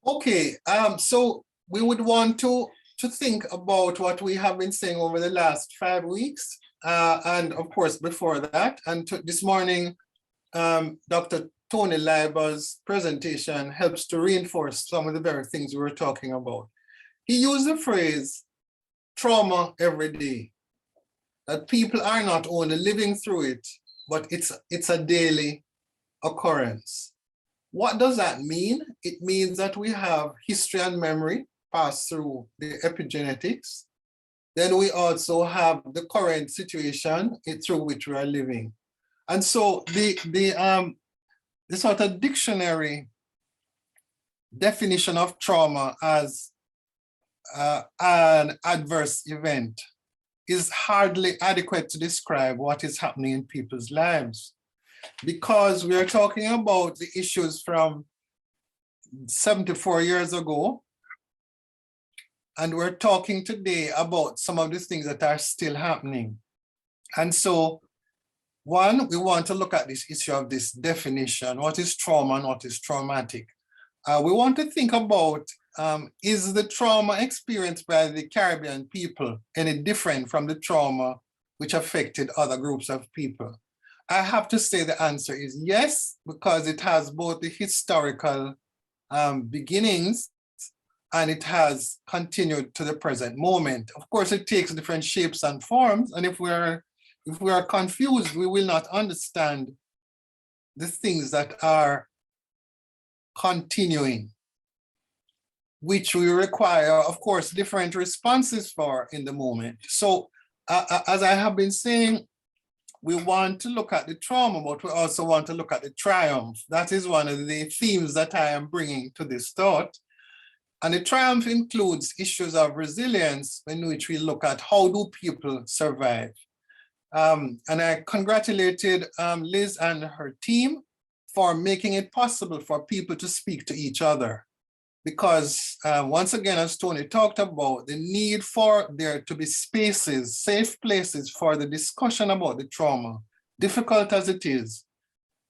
Okay, so we would want to think about what we have been saying over the last 5 weeks, and of course before that. And this morning, Dr. Tony Leiber's presentation helps to reinforce some of the very things we were talking about. He used the phrase trauma every day, that people are not only living through it, but it's a daily occurrence. What does that mean? It means that we have history and memory passed through the epigenetics. Then we also have the current situation through which we are living. And so the sort of dictionary definition of trauma as an adverse event is hardly adequate to describe what is happening in people's lives, because we are talking about the issues from 74 years ago, and we're talking today about some of the things that are still happening. And so, one, we want to look at this issue of this definition. What is trauma and what is traumatic? We want to think about, is the trauma experienced by the Caribbean people any different from the trauma which affected other groups of people? I have to say the answer is yes, because it has both the historical beginnings and it has continued to the present moment. Of course, it takes different shapes and forms, and if we are confused, we will not understand the things that are continuing, which we require, of course, different responses for in the moment. So as I have been saying, we want to look at the trauma, but we also want to look at the triumph. That is one of the themes that I am bringing to this thought. And the triumph includes issues of resilience, in which we look at how do people survive. And I congratulated Liz and her team for making it possible for people to speak to each other. Because once again, as Tony talked about, the need for there to be spaces, safe places for the discussion about the trauma, difficult as it is,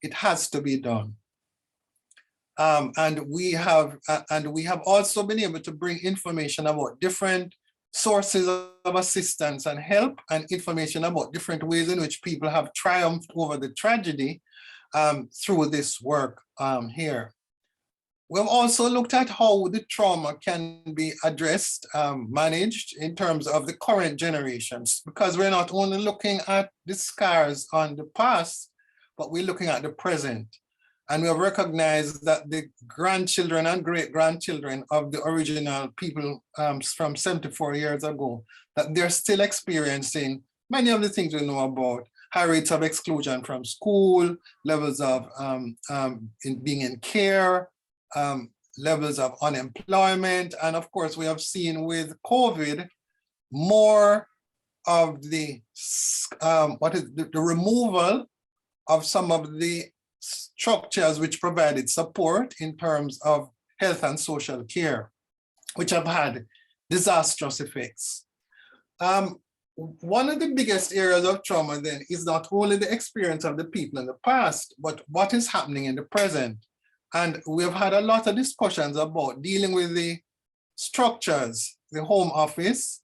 it has to be done. And we have also been able to bring information about different sources of assistance and help, and information about different ways in which people have triumphed over the tragedy through this work here. We've also looked at how the trauma can be addressed, managed in terms of the current generations, because we're not only looking at the scars on the past, but we're looking at the present. And we have recognized that the grandchildren and great-grandchildren of the original people from 74 years ago, that they're still experiencing many of the things we know about: high rates of exclusion from school, levels of being in care, levels of unemployment. And of course, we have seen with COVID, more of the, the removal of some of the structures which provided support in terms of health and social care, which have had disastrous effects. One of the biggest areas of trauma then is not only the experience of the people in the past, but what is happening in the present. And we've had a lot of discussions about dealing with the structures, the Home Office,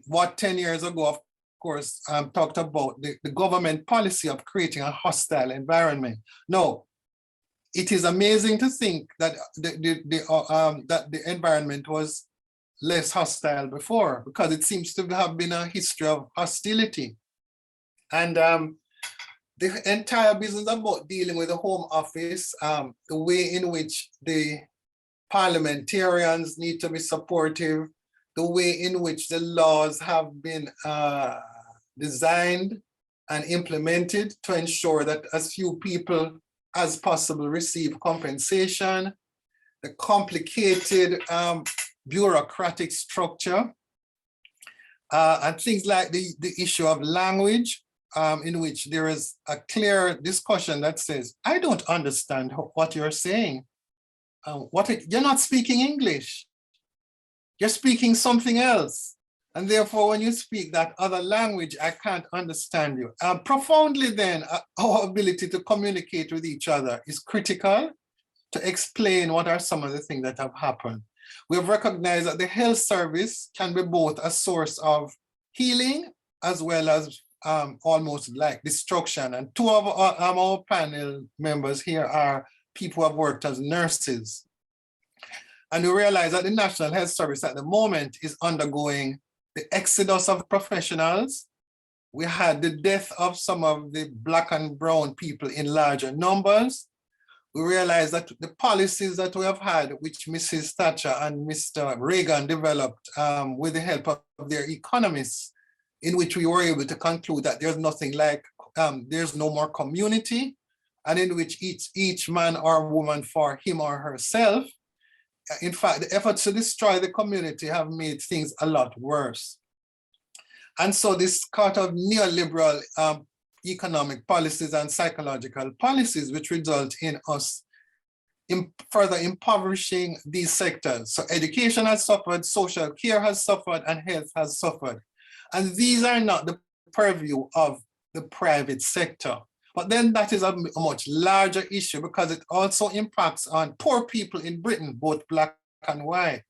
what 10 years ago, of course, talked about the government policy of creating a hostile environment. No, it is amazing to think that that the environment was less hostile before, because it seems to have been a history of hostility. And the entire business about dealing with the Home Office, the way in which the parliamentarians need to be supportive, the way in which the laws have been designed and implemented to ensure that as few people as possible receive compensation, the complicated bureaucratic structure, and things like the issue of language, in which there is a clear discussion that says, I don't understand what you're saying. You're not speaking English. You're speaking something else. And therefore, when you speak that other language, I can't understand you. Profoundly then, our ability to communicate with each other is critical. to explain what are some of the things that have happened. We have recognized that the health service can be both a source of healing as well as almost like destruction. And two of our panel members here are people who have worked as nurses. And we realize that the National Health Service at the moment is undergoing the exodus of professionals. We had the death of some of the Black and brown people in larger numbers. We realize that the policies that we have had, which Mrs. Thatcher and Mr. Reagan developed with the help of their economists, in which we were able to conclude that there's nothing like, there's no more community, and in which each man or woman for him or herself. In fact, the efforts to destroy the community have made things a lot worse. And so this kind of neoliberal economic policies and psychological policies, which result in us further impoverishing these sectors. So education has suffered, social care has suffered, and health has suffered. And these are not the purview of the private sector. But then that is a much larger issue because it also impacts on poor people in Britain, both Black and white.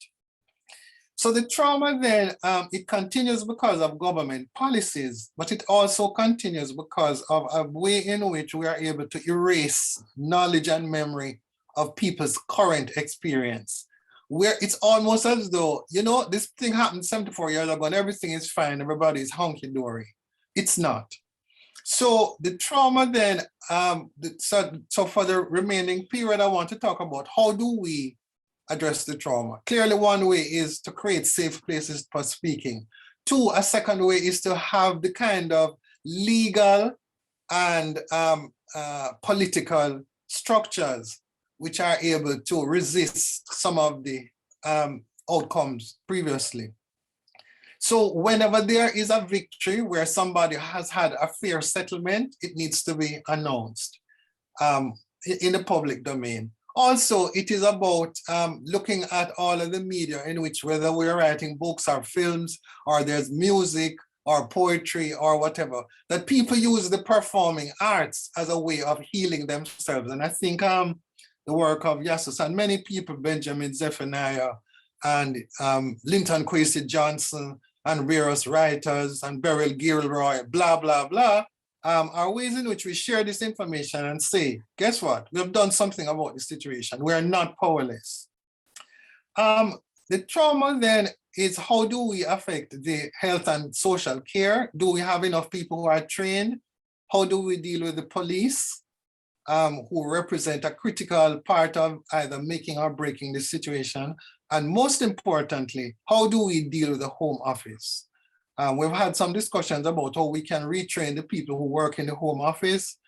So the trauma then, it continues because of government policies, but it also continues because of a way in which we are able to erase knowledge and memory of people's current experience, where it's almost as though, you know, this thing happened 74 years ago and everything is fine, everybody's hunky-dory. It's not. So the trauma then, so for the remaining period, I want to talk about how do we address the trauma. Clearly, one way is to create safe places for speaking. Two, a second way is to have the kind of legal and political structures which are able to resist some of the outcomes previously. So whenever there is a victory where somebody has had a fair settlement, it needs to be announced in the public domain. Also, it is about looking at all of the media in which, whether we're writing books or films, or there's music or poetry or whatever, that people use the performing arts as a way of healing themselves. And I think the work of Yassus and many people, Benjamin Zephaniah and Linton Kwesi Johnson and various writers and Beryl Gilroy, blah, blah, blah, are ways in which we share this information and say, guess what? We have done something about the situation. We are not powerless. The trauma then is, how do we affect the health and social care? Do we have enough people who are trained? How do we deal with the police, who represent a critical part of either making or breaking the situation? And most importantly, how do we deal with the Home Office? We've had some discussions about how we can retrain the people who work in the Home Office.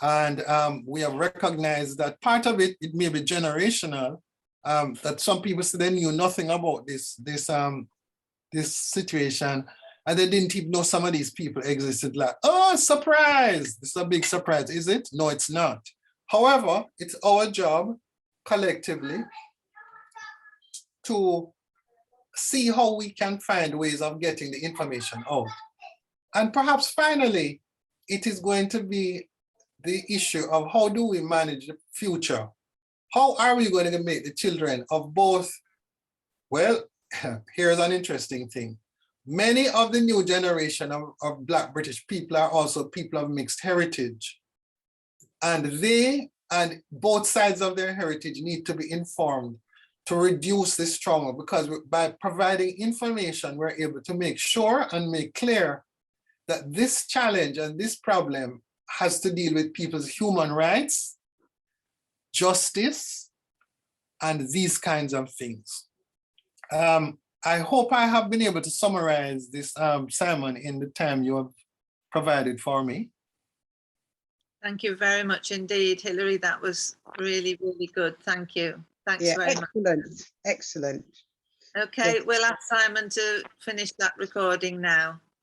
And we have recognized that part of it, it may be generational, that some people say they knew nothing about this situation, and they didn't even know some of these people existed. Like, oh, surprise! This is a big surprise, is it? No, it's not. However, it's our job collectively to see how we can find ways of getting the information out. And perhaps finally, it is going to be the issue of how do we manage the future? How are we going to make the children of both? Well, here's an interesting thing. Many of the new generation of Black British people are also people of mixed heritage. And they and both sides of their heritage need to be informed to reduce this trauma, because by providing information, we're able to make sure and make clear that this challenge and this problem has to deal with people's human rights, justice, and these kinds of things. I hope I have been able to summarize this, Simon, in the time you have provided for me. Thank you very much indeed, Hilary. That was really, really good. Thank you. Thanks very much. Excellent. Okay, Yes. we'll ask Simon to finish that recording now.